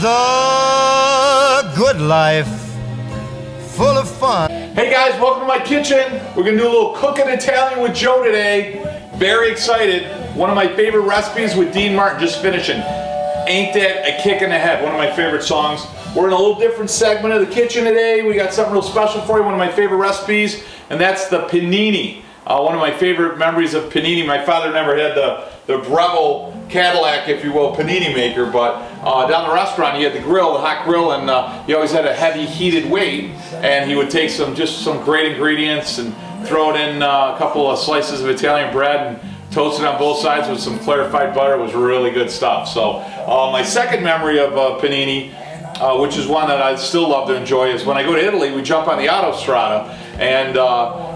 the good life, full of fun. Hey guys, welcome to my kitchen. We're gonna do a little cooking Italian with Joe today. Very excited. One of my favorite recipes with Dean Martin, just finishing. Ain't That a Kick in the Head, one of my favorite songs. We're in a little different segment of the kitchen today. We got something real special for you, one of my favorite recipes, and that's the panini. One of my favorite memories of panini. My father never had the Breville Cadillac, if you will, panini maker, but down the restaurant he had the grill, the hot grill, and he always had a heavy heated weight, and he would take some great ingredients and throw it in a couple of slices of Italian bread and toast it on both sides with some clarified butter. It was really good stuff. So my second memory of panini, which is one that I still love to enjoy, is when I go to Italy, we jump on the autostrada, and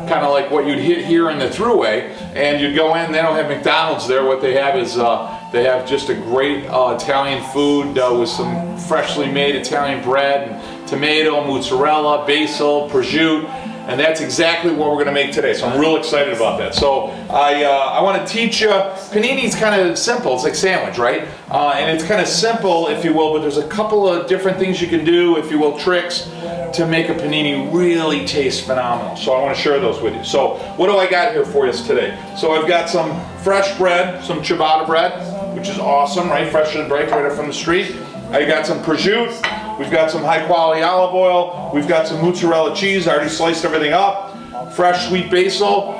kind of like what you'd hit here in the thruway, and you'd go in. They don't have McDonald's there. What they have is they have just a great Italian food with some freshly made Italian bread, and tomato, mozzarella, basil, prosciutto, and that's exactly what we're going to make today. So I'm real excited about that. So I want to teach you. Panini's kind of simple. It's like sandwich, right? And it's kind of simple, if you will, but there's a couple of different things you can do, if you will, tricks to make a panini really taste phenomenal. So I want to share those with you. So what do I got here for you today? So I've got some fresh bread, some ciabatta bread, which is awesome, right? Fresh and break right up from the street. I got some prosciutto. We've got some high quality olive oil. We've got some mozzarella cheese. I already sliced everything up. Fresh sweet basil.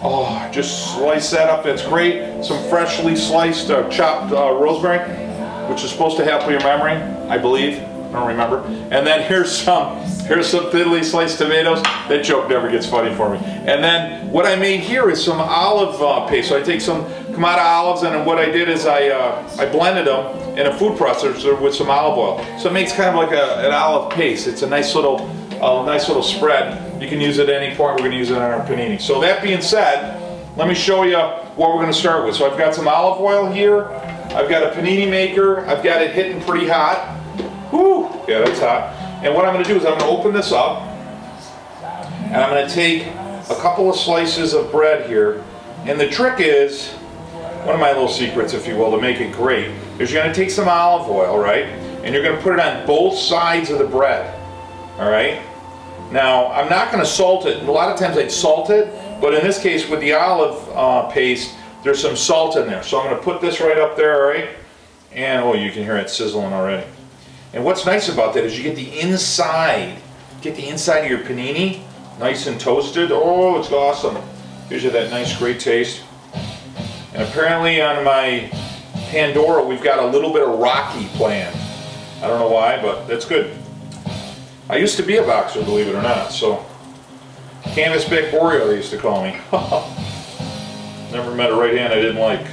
Oh, just slice that up. That's great. Some freshly sliced chopped rosemary, which is supposed to help with your memory, I believe. I don't remember. And then here's some thinly sliced tomatoes. That joke never gets funny for me. And then what I made here is some olive paste. So I take some Kamada olives, and what I did is I blended them in a food processor with some olive oil. So it makes kind of like an olive paste. It's a nice little spread. You can use it at any point. We're going to use it on our panini. So that being said, let me show you what we're going to start with. So I've got some olive oil here. I've got a panini maker. I've got it hitting pretty hot. Whew, yeah, that's hot. And what I'm going to do is I'm going to open this up, and I'm going to take a couple of slices of bread here. And the trick is, one of my little secrets, if you will, to make it great, is you're going to take some olive oil, right? And you're going to put it on both sides of the bread, all right? Now, I'm not going to salt it. A lot of times I'd salt it, but in this case, with the olive paste, there's some salt in there. So I'm going to put this right up there, all right? And, oh, you can hear it sizzling already. And what's nice about that is you get the inside of your panini nice and toasted. Oh, it's awesome. Gives you that nice, great taste. And apparently on my Pandora, we've got a little bit of Rocky playing. I don't know why, but that's good. I used to be a boxer, believe it or not, so Canvasback Warrior, they used to call me. Never met a right hand I didn't like.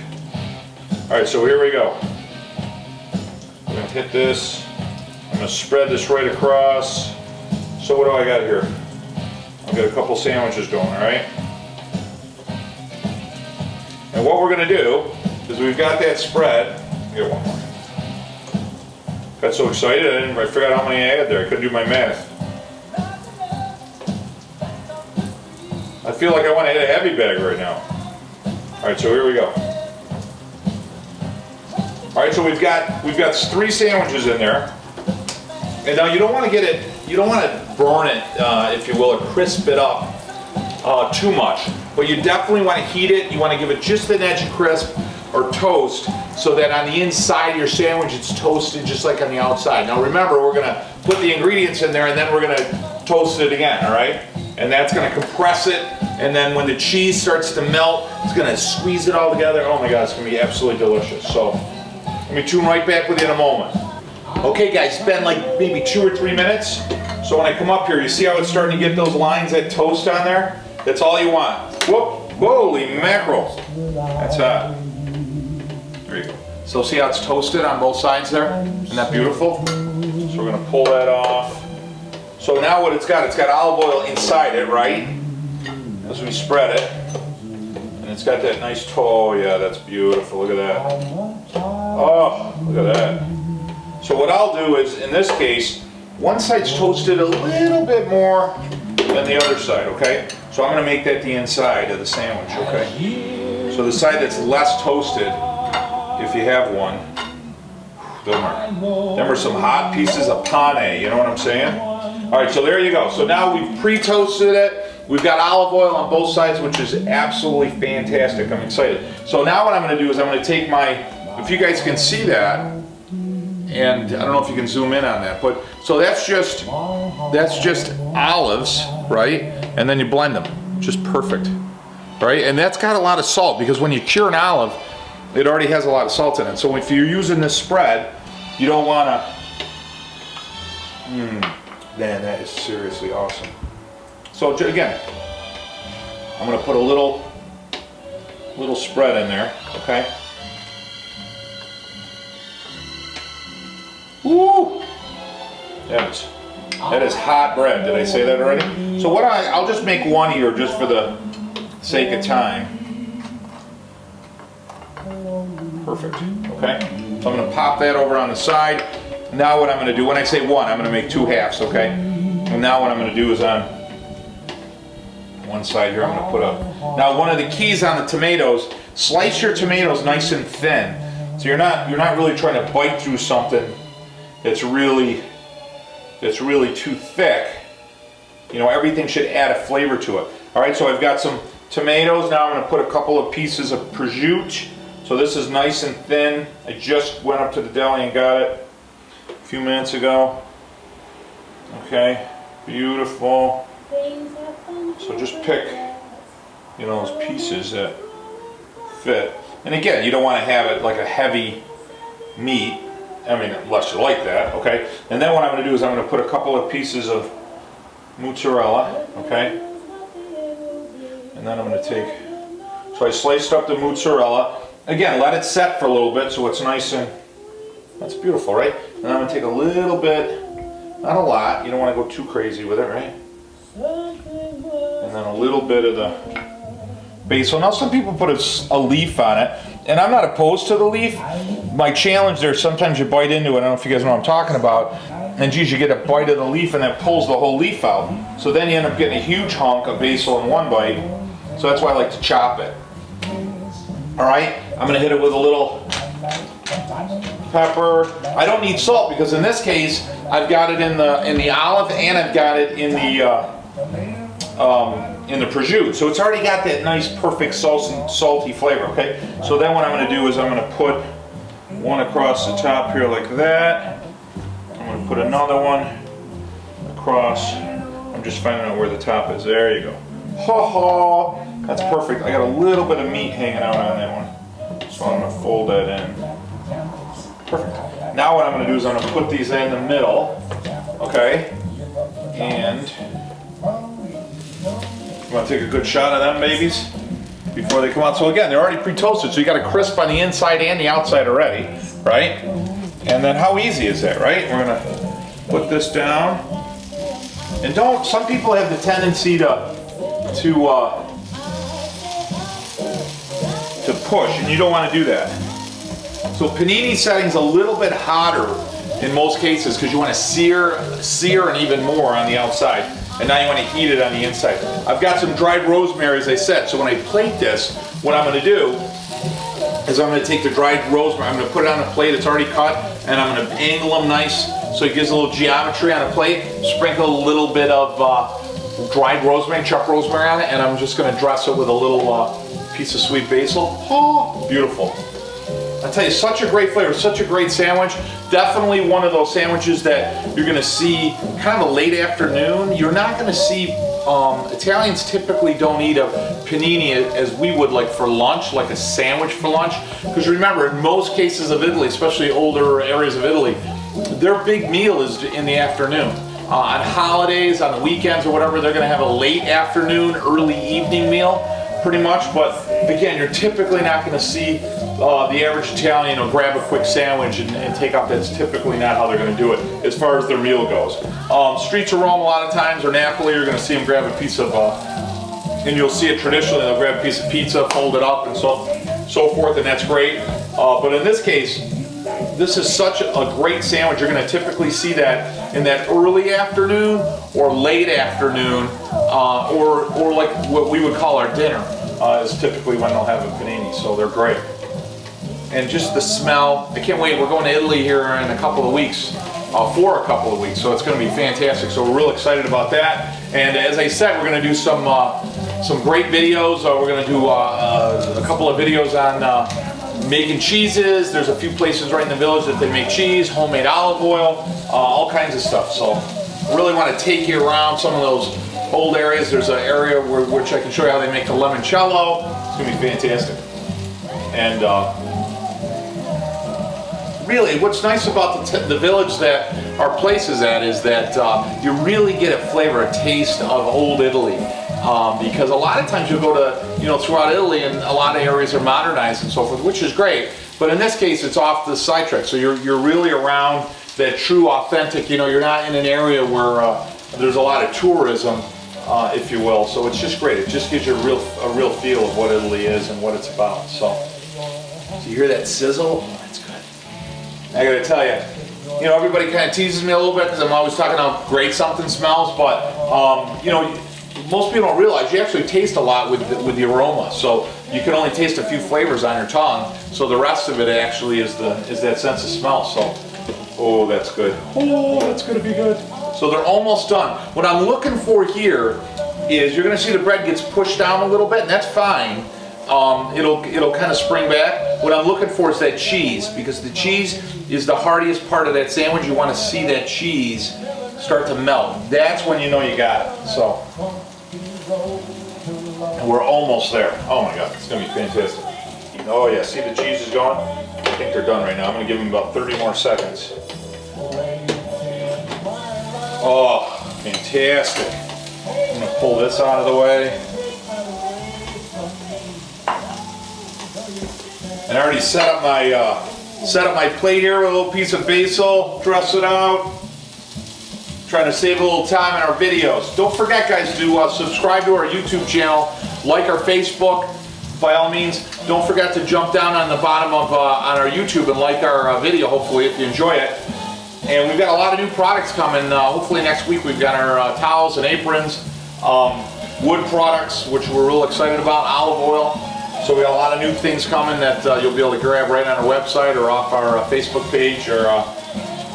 Alright, so here we go. I'm going to hit this. I'm going to spread this right across. So what do I got here? I've got a couple sandwiches going, alright? And what we're going to do is we've got that spread. Get one more. Got so excited I forgot how many I had there. I couldn't do my math. I feel like I want to hit a heavy bag right now. Alright, so here we go. Alright, so we've got 3 sandwiches in there. And now you don't want to burn it, if you will, or crisp it up too much. But you definitely want to heat it. You want to give it just an edge of crisp or toast, so that on the inside of your sandwich it's toasted just like on the outside. Now remember, we're going to put the ingredients in there and then we're going to toast it again, all right? And that's going to compress it, and then when the cheese starts to melt, it's going to squeeze it all together. Oh my God, it's going to be absolutely delicious. So let me tune right back with you in a moment. Okay guys, it's been like maybe 2 or 3 minutes. So when I come up here, you see how it's starting to get those lines that toast on there? That's all you want. Whoop, holy mackerel. That's hot. There you go. So see how it's toasted on both sides there? Isn't that beautiful? So we're gonna pull that off. So now what it's got olive oil inside it, right? As we spread it. And it's got that nice oh yeah, that's beautiful. Look at that. Oh, look at that. So what I'll do is, in this case, one side's toasted a little bit more than the other side, okay? So I'm going to make that the inside of the sandwich, okay? So the side that's less toasted, if you have one, Good, Mark. Them are some hot pieces of pane, you know what I'm saying? All right, so there you go. So now we've pre-toasted it. We've got olive oil on both sides, which is absolutely fantastic. I'm excited. So now what I'm gonna do is I'm gonna take my, if you guys can see that, and I don't know if you can zoom in on that, but so that's just olives, right? And then you blend them, just perfect, right? And that's got a lot of salt because when you cure an olive, it already has a lot of salt in it. So if you're using this spread, you don't wanna, man, that is seriously awesome. So again, I'm gonna put a little spread in there, okay? Woo! That is hot bread. Did I say that already? So what I'll just make one here just for the sake of time. Perfect, okay? So I'm gonna pop that over on the side. Now what I'm gonna do, when I say one, I'm gonna make 2 halves, okay? And now what I'm gonna do is on one side here, I'm gonna put up. Now one of the keys on the tomatoes, slice your tomatoes nice and thin. So you're not really trying to bite through something that's really too thick. You know, everything should add a flavor to it. All right, so I've got some tomatoes. Now I'm gonna put a couple of pieces of prosciutto. So this is nice and thin. I just went up to the deli and got it a few minutes ago. Okay, beautiful. So just pick, you know, those pieces that fit. And again, you don't want to have it like a heavy meat. I mean, unless you like that, okay? And then what I'm going to do is I'm going to put a couple of pieces of mozzarella, okay? And then I'm going to take, so I sliced up the mozzarella. Again, let it set for a little bit so it's nice and, that's beautiful, right? And I'm going to take a little bit, not a lot, you don't want to go too crazy with it, right? And then a little bit of the basil. Now some people put a leaf on it, and I'm not opposed to the leaf. My challenge there, sometimes you bite into it, I don't know if you guys know what I'm talking about, and geez, you get a bite of the leaf and that pulls the whole leaf out. So then you end up getting a huge hunk of basil in one bite, so that's why I like to chop it. All right, I'm gonna hit it with a little pepper. I don't need salt because in this case, I've got it in the olive and I've got it in the prosciutto. So it's already got that nice, perfect salty flavor, okay? So then what I'm gonna do is I'm gonna put one across the top here like that. I'm gonna put another one across. I'm just finding out where the top is. There you go. Ho ho! That's perfect. I got a little bit of meat hanging out on that one. So I'm gonna fold that in. Perfect. Now what I'm gonna do is I'm gonna put these in the middle, okay? And I'm gonna take a good shot of them babies before they come out. So again, they're already pre-toasted, so you got a crisp on the inside and the outside already, right? And then how easy is that, right? We're gonna put this down. And don't, some people have the tendency to push, and you don't want to do that. So panini setting's a little bit hotter in most cases because you want to sear and even more on the outside, and now you want to heat it on the inside. I've got some dried rosemary, as I said, so when I plate this, what I'm going to do is I'm going to take the dried rosemary, I'm going to put it on a plate, it's already cut, and I'm going to angle them nice so it gives a little geometry on a plate, sprinkle a little bit of dried rosemary, chopped rosemary on it, and I'm just going to dress it with a little piece of sweet basil. Oh, beautiful. I tell you, such a great flavor, such a great sandwich. Definitely one of those sandwiches that you're gonna see kind of a late afternoon. You're not gonna see, Italians typically don't eat a panini as we would like for lunch, like a sandwich for lunch. Because remember, in most cases of Italy, especially older areas of Italy, their big meal is in the afternoon. On holidays, on the weekends or whatever, they're gonna have a late afternoon, early evening meal, pretty much. But again, you're typically not gonna see the average Italian will grab a quick sandwich and take off. That's typically not how they're going to do it as far as their meal goes. Streets of Rome a lot of times, or Napoli, you're going to see them grab a piece of, and you'll see it traditionally, they'll grab a piece of pizza, fold it up, and so forth, and that's great. But in this case, this is such a great sandwich. You're going to typically see that in that early afternoon or late afternoon, or like what we would call our dinner is typically when they'll have a panini. So they're great. and just the smell. I can't wait. We're going to Italy here in a couple of weeks, for a couple of weeks, so it's going to be fantastic. So we're real excited about that. And as I said, we're going to do some great videos. We're going to do a couple of videos on making cheeses. There's a few places right in the village that they make cheese, homemade olive oil, all kinds of stuff. So I really want to take you around some of those old areas. There's an area which I can show you how they make the limoncello. It's going to be fantastic. And really, what's nice about the village that our place is at is that you really get a flavor, a taste of old Italy. Because a lot of times you'll go to, throughout Italy, and a lot of areas are modernized and so forth, which is great. But in this case, it's off the sidetrack. So you're really around that true, authentic. You're not in an area where there's a lot of tourism, if you will. So it's just great. It just gives you a real feel of what Italy is and what it's about. So you hear that sizzle? Oh, that's good. I gotta tell you, everybody kind of teases me a little bit because I'm always talking about how great something smells, but most people don't realize you actually taste a lot with the aroma. So you can only taste a few flavors on your tongue. So the rest of it actually is that sense of smell. So, oh, that's good. Oh, that's gonna be good. So they're almost done. What I'm looking for here is you're gonna see the bread gets pushed down a little bit, and that's fine. It'll kind of spring back. What I'm looking for is that cheese, because the cheese is the hardiest part of that sandwich. You want to see that cheese start to melt. That's when you know you got it. So, and we're almost there. Oh my God, it's gonna be fantastic. Oh yeah, see the cheese is going? I think they're done right now. I'm gonna give them about 30 more seconds. Oh, fantastic. I'm gonna pull this out of the way. And I already set up my plate here with a little piece of basil, dress it out. Trying to save a little time in our videos. Don't forget, guys, to subscribe to our YouTube channel, like our Facebook. By all means, don't forget to jump down on the bottom of on our YouTube and like our video, hopefully, if you enjoy it. And we've got a lot of new products coming. Hopefully next week we've got our towels and aprons, wood products, which we're real excited about, olive oil. So we got a lot of new things coming that you'll be able to grab right on our website or off our Facebook page, or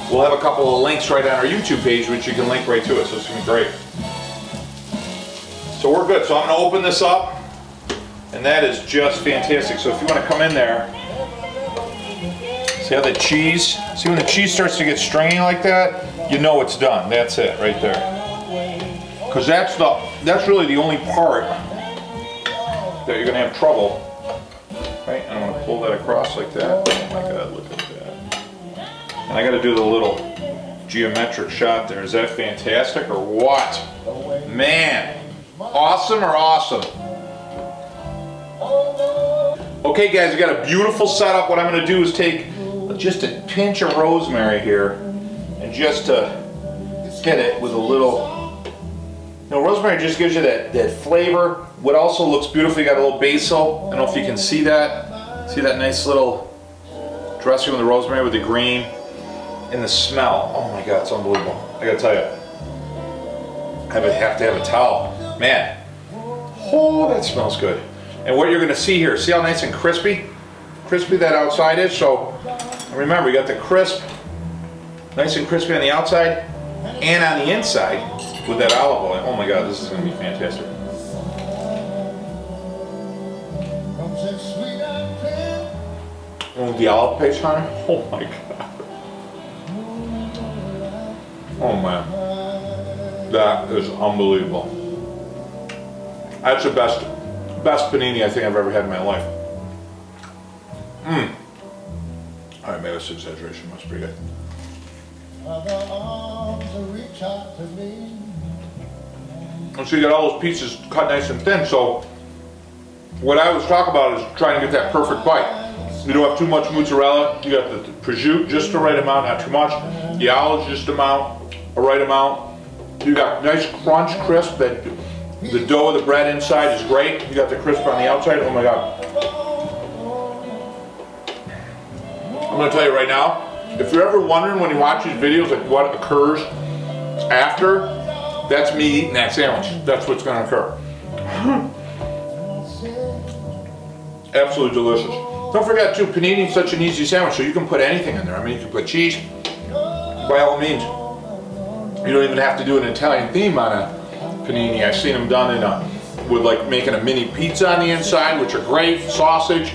we'll have a couple of links right on our YouTube page, which you can link right to it. So it's going to be great. So we're good. So I'm going to open this up, and that is just fantastic. So if you want to come in there, see how the cheese, see when the cheese starts to get stringy like that, you know it's done. That's it right there. Because that's really the only part that you're going to have trouble. Right? And I'm going to pull that across like that. Oh my God, look at that. And I got to do the little geometric shot there. Is that fantastic or what? Man, awesome or awesome? Okay guys, we got a beautiful setup. What I'm going to do is take just a pinch of rosemary here and just hit it with a little, rosemary just gives you that flavor. What also looks beautiful, you got a little basil. I don't know if you can see that. See that nice little dressing with the rosemary with the green and the smell. Oh my God, it's unbelievable. I gotta tell you, I would have to have a towel. Man, oh, that smells good. And what you're gonna see here, see how nice and crispy that outside is? So remember, you got the crisp, nice and crispy on the outside and on the inside with that olive oil. Oh my God, this is gonna be fantastic. And with the olive paste on it, oh my God. Oh man, that is unbelievable. That's the best panini I think I've ever had in my life. All right, maybe that's exaggeration. That's pretty good. And so you got all those pieces cut nice and thin. So what I was talking about is trying to get that perfect bite. You don't have too much mozzarella. You got the prosciutto just the right amount, not too much. The olives just the right amount. You got nice crunch, crisp. That the dough of the bread inside is great. You got the crisp on the outside. Oh my God. I'm gonna tell you right now, if you're ever wondering when you watch these videos like what occurs after, that's me eating that sandwich. That's what's gonna occur. Absolutely delicious. Don't forget too, panini is such an easy sandwich, so you can put anything in there. I mean, you can put cheese, by all means. You don't even have to do an Italian theme on a panini. I've seen them done with like making a mini pizza on the inside, which are great. Sausage,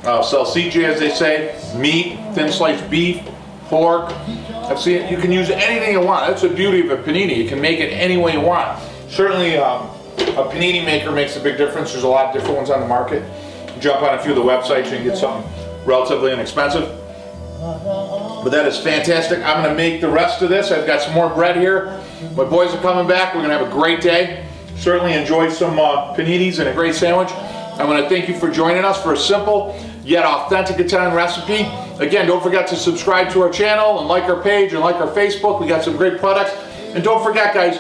salsiccia as they say, meat, thin sliced beef, pork. I've seen it. You can use anything you want. That's the beauty of a panini. You can make it any way you want. Certainly a panini maker makes a big difference. There's a lot of different ones on the market. Jump on a few of the websites, you can get something relatively inexpensive. But that is fantastic. I'm going to make the rest of this. I've got some more bread here. My boys are coming back. We're going to have a great day. Certainly enjoyed some paninis and a great sandwich. I want to thank you for joining us for a simple yet authentic Italian recipe. Again, don't forget to subscribe to our channel and like our page and like our Facebook. We got some great products. And don't forget, guys,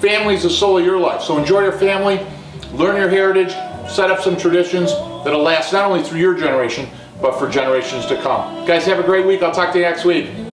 family is the soul of your life. So enjoy your family, learn your heritage, set up some traditions that'll last not only through your generation, but for generations to come. Guys, have a great week. I'll talk to you next week.